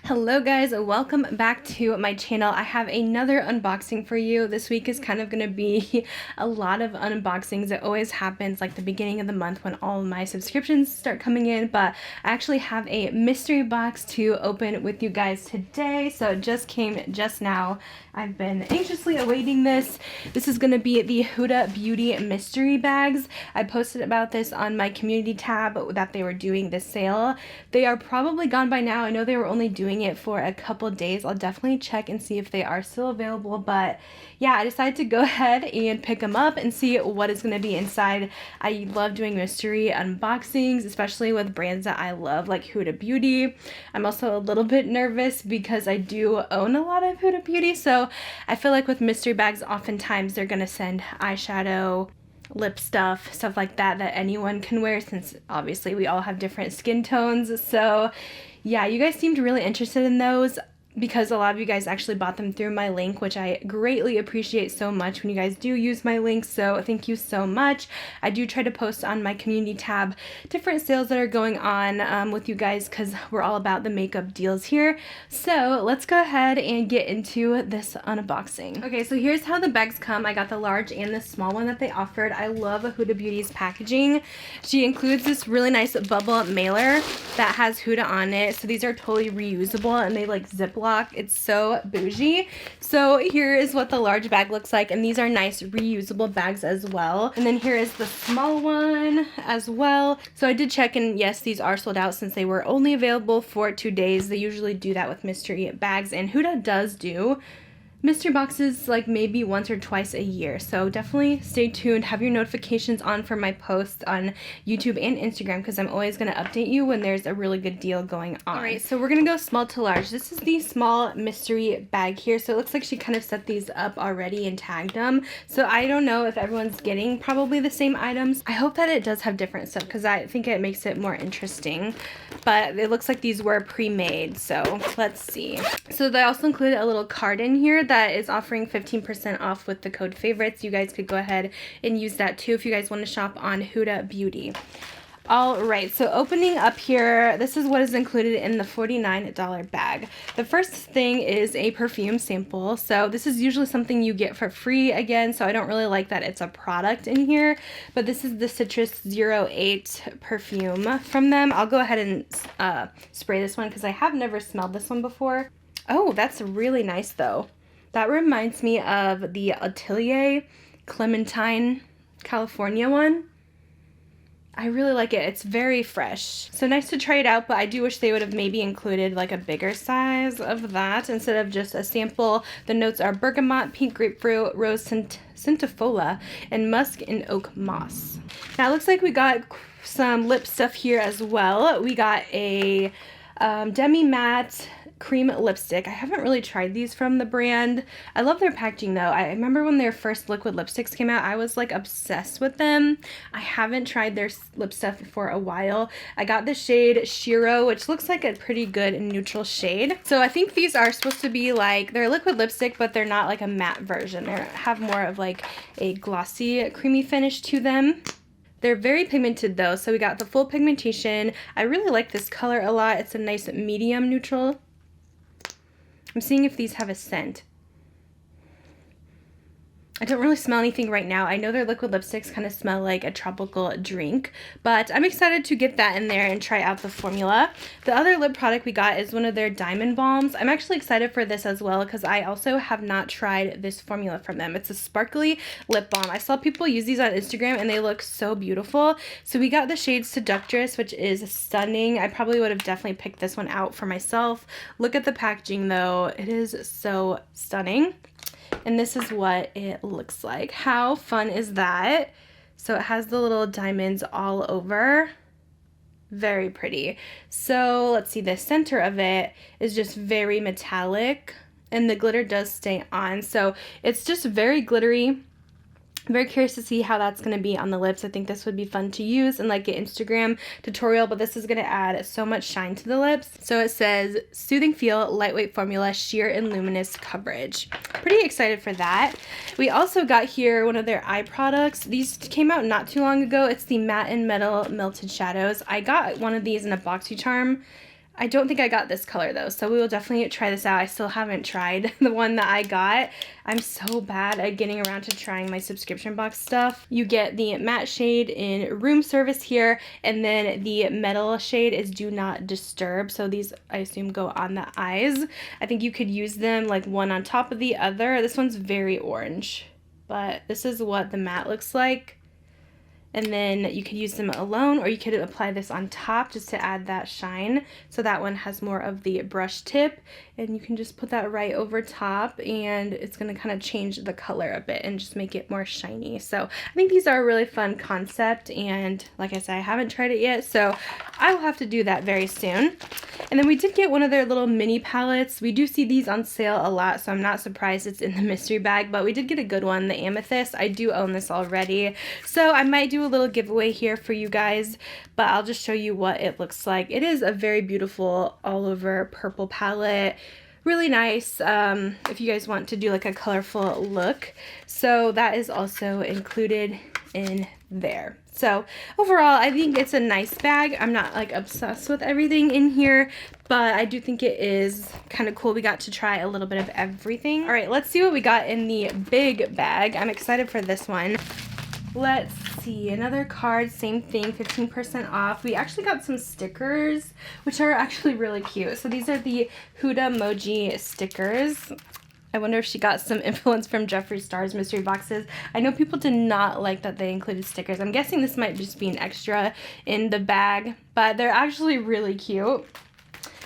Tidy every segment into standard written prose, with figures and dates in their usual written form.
Hello guys, welcome back to my channel. I have another unboxing for you. This week is kind of going to be a lot of unboxings. It always happens like the beginning of the month when all of my subscriptions start coming in, but I actually have a mystery box to open with you guys today. So it just came just now. I've been anxiously awaiting this. This is going to be the Huda Beauty mystery bags. I posted about this on my community tab that they were doing this sale. They are probably gone by now. I know they were only doing it for a couple days. I'll definitely check and see if they are still available, but yeah, I decided to go ahead and pick them up and see what is going to be inside. I love doing mystery unboxings, especially with brands that I love like Huda Beauty. I'm also a little bit nervous because I do own a lot of Huda Beauty, so I feel like with mystery bags oftentimes they're going to send eyeshadow, lip stuff like that anyone can wear, since obviously we all have different skin tones. So yeah, you guys seemed really interested in those because a lot of you guys actually bought them through my link, which I greatly appreciate so much when you guys do use my link, so thank you so much. I do try to post on my community tab different sales that are going on with you guys because we're all about the makeup deals here. So let's go ahead and get into this unboxing. Okay, so here's how the bags come. I got the large and the small one that they offered. I love Huda Beauty's packaging. She includes this really nice bubble mailer that has Huda on it, so these are totally reusable and they like Ziploc. It's so bougie. So here is what the large bag looks like, and these are nice reusable bags as well. And then here is the small one as well. So I did check, and yes, these are sold out since they were only available for 2 days. They usually do that with mystery bags, and Huda does do mystery boxes like maybe once or twice a year, so definitely stay tuned. Have your notifications on for my posts on YouTube and Instagram because I'm always going to update you when there's a really good deal going on. Alright, so we're going to go small to large. This is the small mystery bag here, so it looks like she kind of set these up already and tagged them, so I don't know if everyone's getting probably the same items. I hope that it does have different stuff because I think it makes it more interesting, but it looks like these were pre-made, so let's see. So they also included a little card in here that is offering 15% off with the code favorites. You guys could go ahead and use that too if you guys want to shop on Huda Beauty. Alright, so opening up here, this is what is included in the $49 bag. The first thing is a perfume sample. So this is usually something you get for free again, so I don't really like that it's a product in here. But this is the Citrus 08 perfume from them. I'll go ahead and spray this one because I have never smelled this one before. Oh, that's really nice though. That reminds me of the Atelier Clementine California one. I really like it. It's very fresh. So nice to try it out, but I do wish they would have maybe included like a bigger size of that instead of just a sample. The notes are bergamot, pink grapefruit, rose centifola, and musk and oak moss. Now it looks like we got some lip stuff here as well. We got a demi matte cream lipstick. I haven't really tried these from the brand. I love their packaging though. I remember when their first liquid lipsticks came out, I was like obsessed with them. I haven't tried their lip stuff for a while. I got the shade Shiro, which looks like a pretty good neutral shade. So I think these are supposed to be like, they're liquid lipstick, but they're not like a matte version. They have more of like a glossy, creamy finish to them. They're very pigmented though, so we got the full pigmentation. I really like this color a lot. It's a nice medium neutral. I'm seeing if these have a scent. I don't really smell anything right now. I know their liquid lipsticks kind of smell like a tropical drink, but I'm excited to get that in there and try out the formula. The other lip product we got is one of their Diamond Balms. I'm actually excited for this as well because I also have not tried this formula from them. It's a sparkly lip balm. I saw people use these on Instagram and they look so beautiful. So we got the shade Seductress, which is stunning. I probably would have definitely picked this one out for myself. Look at the packaging though. It is so stunning. And this is what it looks like. How fun is that? So it has the little diamonds all over. Very pretty. So let's see, the center of it is just very metallic and the glitter does stay on. So it's just very glittery. I'm very curious to see how that's going to be on the lips. I think this would be fun to use in like an Instagram tutorial, but this is going to add so much shine to the lips. So it says soothing feel, lightweight formula, sheer and luminous coverage. Pretty excited for that. We also got here one of their eye products. These came out not too long ago. It's the Matte and Metal Melted Shadows. I got one of these in a BoxyCharm I don't think I got this color though, so we will definitely try this out. I still haven't tried the one that I got. I'm so bad at getting around to trying my subscription box stuff. You get the matte shade in room service here, and then the metal shade is do not disturb. So these, I assume, go on the eyes. I think you could use them like one on top of the other. This one's very orange, but this is what the matte looks like. And then you could use them alone, or you could apply this on top just to add that shine. So that one has more of the brush tip, and you can just put that right over top, and it's gonna kind of change the color a bit and just make it more shiny. So I think these are a really fun concept, and like I said, I haven't tried it yet, so I will have to do that very soon. And then we did get one of their little mini palettes. We do see these on sale a lot, so I'm not surprised it's in the mystery bag, but we did get a good one, the Amethyst. I do own this already, so I might do a little giveaway here for you guys, but I'll just show you what it looks like. It is a very beautiful all over purple palette. Really nice if you guys want to do like a colorful look. So that is also included in there. So overall, I think it's a nice bag. I'm not like obsessed with everything in here, but I do think it is kind of cool. We got to try a little bit of everything. All right, let's see what we got in the big bag. I'm excited for this one. Let's see, another card, same thing, 15% off. We actually got some stickers, which are actually really cute. So these are the Huda Emoji stickers. I wonder if she got some influence from Jeffree Star's mystery boxes. I know people did not like that they included stickers. I'm guessing this might just be an extra in the bag, but they're actually really cute.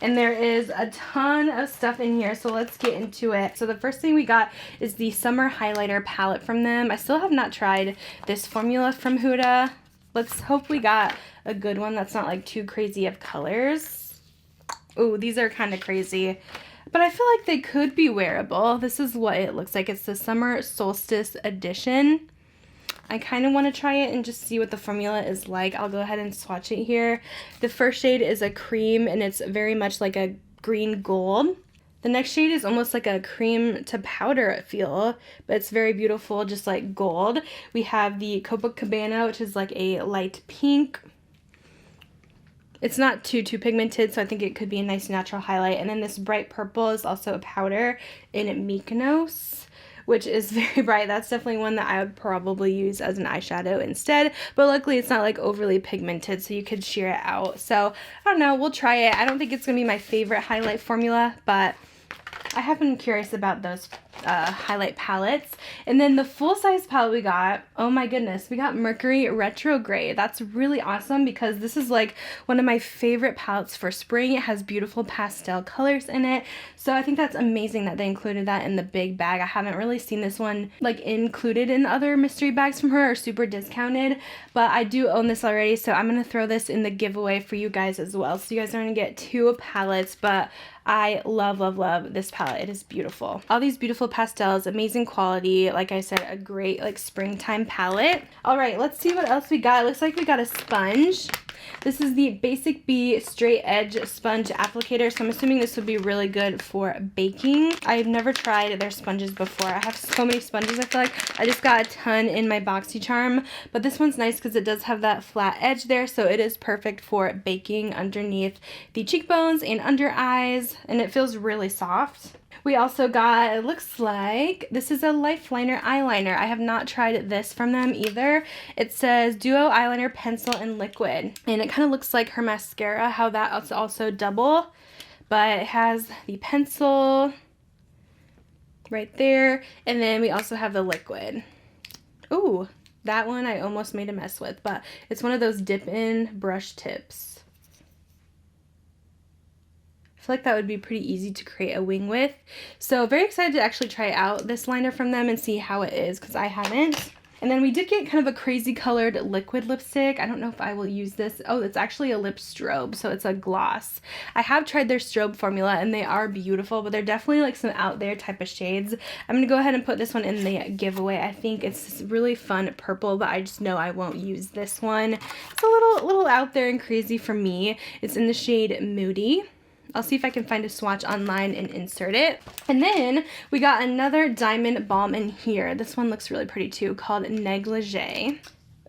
And there is a ton of stuff in here, so let's get into it. So the first thing we got is the Summer Highlighter Palette from them. I still have not tried this formula from Huda. Let's hope we got a good one that's not like too crazy of colors. Ooh, these are kind of crazy, but I feel like they could be wearable. This is what it looks like. It's the Summer Solstice Edition. I kind of want to try it and just see what the formula is like. I'll go ahead and swatch it here. The first shade is a cream, and it's very much like a green gold. The next shade is almost like a cream to powder feel, but it's very beautiful, just like gold. We have the Cabana, which is like a light pink. It's not too pigmented, so I think it could be a nice natural highlight. And then this bright purple is also a powder in Mykonos, which is very bright. That's definitely one that I would probably use as an eyeshadow instead, but luckily it's not like overly pigmented, so you could sheer it out. So I don't know, we'll try it. I don't think it's gonna be my favorite highlight formula, but I have been curious about those highlight palettes. And then the full-size palette we got, oh my goodness, we got Mercury Retrograde. That's really awesome because this is like one of my favorite palettes for spring. It has beautiful pastel colors in it, so I think that's amazing that they included that in the big bag. I haven't really seen this one like included in other mystery bags from her or super discounted, but I do own this already, so I'm gonna throw this in the giveaway for you guys as well. So you guys are gonna get 2 palettes, but I love, love, love this palette. It is beautiful. All these beautiful pastels, amazing quality. Like I said, a great like springtime palette. All right, let's see what else we got. It looks like we got a sponge. This is the Basic Bee Straight Edge Sponge Applicator, so I'm assuming this would be really good for baking. I've never tried their sponges before. I have so many sponges, I feel like. I just got a ton in my BoxyCharm, but this one's nice because it does have that flat edge there, so it is perfect for baking underneath the cheekbones and under eyes, and it feels really soft. We also got, it looks like, this is a Lifeliner eyeliner. I have not tried this from them either. It says Duo Eyeliner Pencil and Liquid. And it kind of looks like her mascara, how that's also double. But it has the pencil right there. And then we also have the liquid. Ooh, that one I almost made a mess with. But it's one of those dip-in brush tips. I feel like that would be pretty easy to create a wing with. So very excited to actually try out this liner from them and see how it is, because I haven't. And then we did get kind of a crazy colored liquid lipstick. I don't know if I will use this. Oh, it's actually a lip strobe, so it's a gloss. I have tried their strobe formula and they are beautiful, but they're definitely like some out there type of shades. I'm gonna go ahead and put this one in the giveaway. I think it's this really fun purple, but I just know I won't use this one. It's a little out there and crazy for me. It's in the shade Moody. I'll see if I can find a swatch online and insert it. And then we got another diamond balm in here. This one looks really pretty too, called Negligee.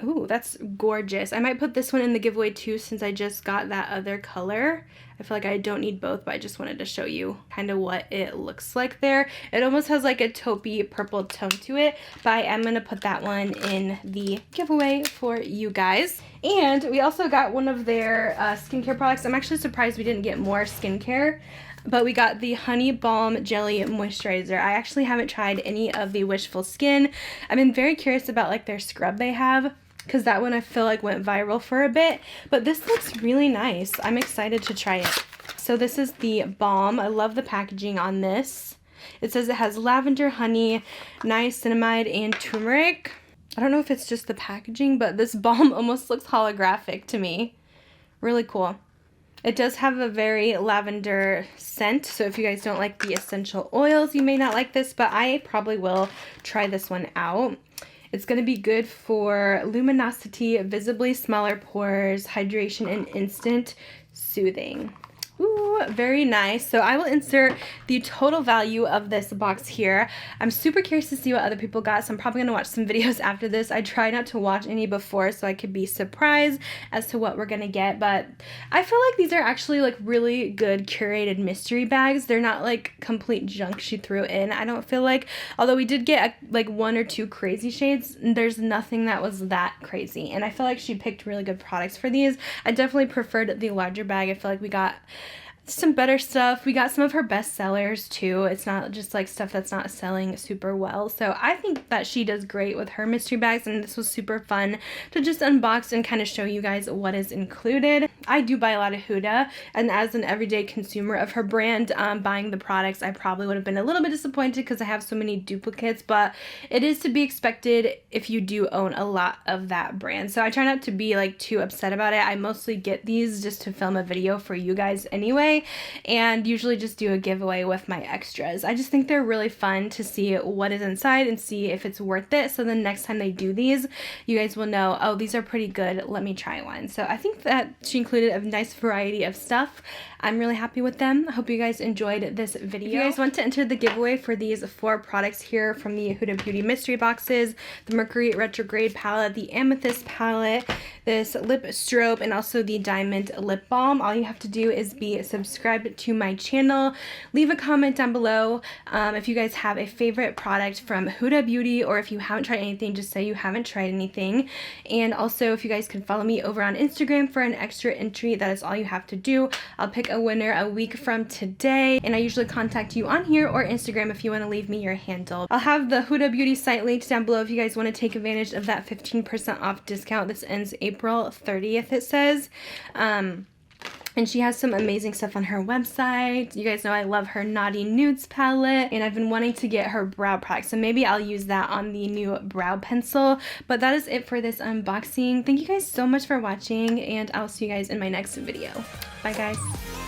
Ooh, that's gorgeous. I might put this one in the giveaway too, since I just got that other color. I feel like I don't need both, but I just wanted to show you kind of what it looks like there. It almost has like a taupey purple tone to it, but I am going to put that one in the giveaway for you guys. And we also got one of their skincare products. I'm actually surprised we didn't get more skincare, but we got the Honey Balm Jelly Moisturizer. I actually haven't tried any of the Wishful Skin. I've been very curious about like their scrub they have, because that one I feel like went viral for a bit, but this looks really nice. I'm excited to try it. So this is the balm. I love the packaging on this. It says it has lavender, honey, niacinamide, and turmeric. I don't know if it's just the packaging, but this balm almost looks holographic to me. Really cool. It does have a very lavender scent, so if you guys don't like the essential oils, you may not like this, but I probably will try this one out. It's going to be good for luminosity, visibly smaller pores, hydration, and instant soothing. Ooh, very nice. So I will insert the total value of this box here. I'm super curious to see what other people got, so I'm probably going to watch some videos after this. I try not to watch any before so I could be surprised as to what we're going to get, but I feel like these are actually like really good curated mystery bags. They're not like complete junk she threw in. I don't feel like, although we did get like 1 or 2 crazy shades, there's nothing that was that crazy, and I feel like she picked really good products for these. I definitely preferred the larger bag. I feel like we got some better stuff. We got some of her best sellers too. It's not just like stuff that's not selling super well. So I think that she does great with her mystery bags, and this was super fun to just unbox and kind of show you guys what is included. I do buy a lot of Huda, and as an everyday consumer of her brand, buying the products, I probably would have been a little bit disappointed because I have so many duplicates, but it is to be expected if you do own a lot of that brand. So I try not to be like too upset about it. I mostly get these just to film a video for you guys anyway, and usually just do a giveaway with my extras. I just think they're really fun to see what is inside and see if it's worth it, so the next time they do these, you guys will know, oh, these are pretty good, let me try one. So I think that she included a nice variety of stuff. I'm really happy with them. I hope you guys enjoyed this video. If you guys want to enter the giveaway for these 4 products here from the Huda Beauty mystery boxes, the Mercury Retrograde palette, the Amethyst palette, this lip strobe, and also the Diamond lip balm, all you have to do is be subscribed to my channel. Leave a comment down below if you guys have a favorite product from Huda Beauty, or if you haven't tried anything, just say you haven't tried anything. And also, if you guys can follow me over on Instagram for an extra entry, that is all you have to do. I'll pick a winner a week from today, and I usually contact you on here or Instagram if you want to leave me your handle. I'll have the Huda Beauty site linked down below if you guys want to take advantage of that 15% off discount. This ends April 30th, it says. And she has some amazing stuff on her website. You guys know I love her Naughty Nudes palette, and I've been wanting to get her brow product, so maybe I'll use that on the new brow pencil. But that is it for this unboxing. Thank you guys so much for watching, and I'll see you guys in my next video. Bye guys.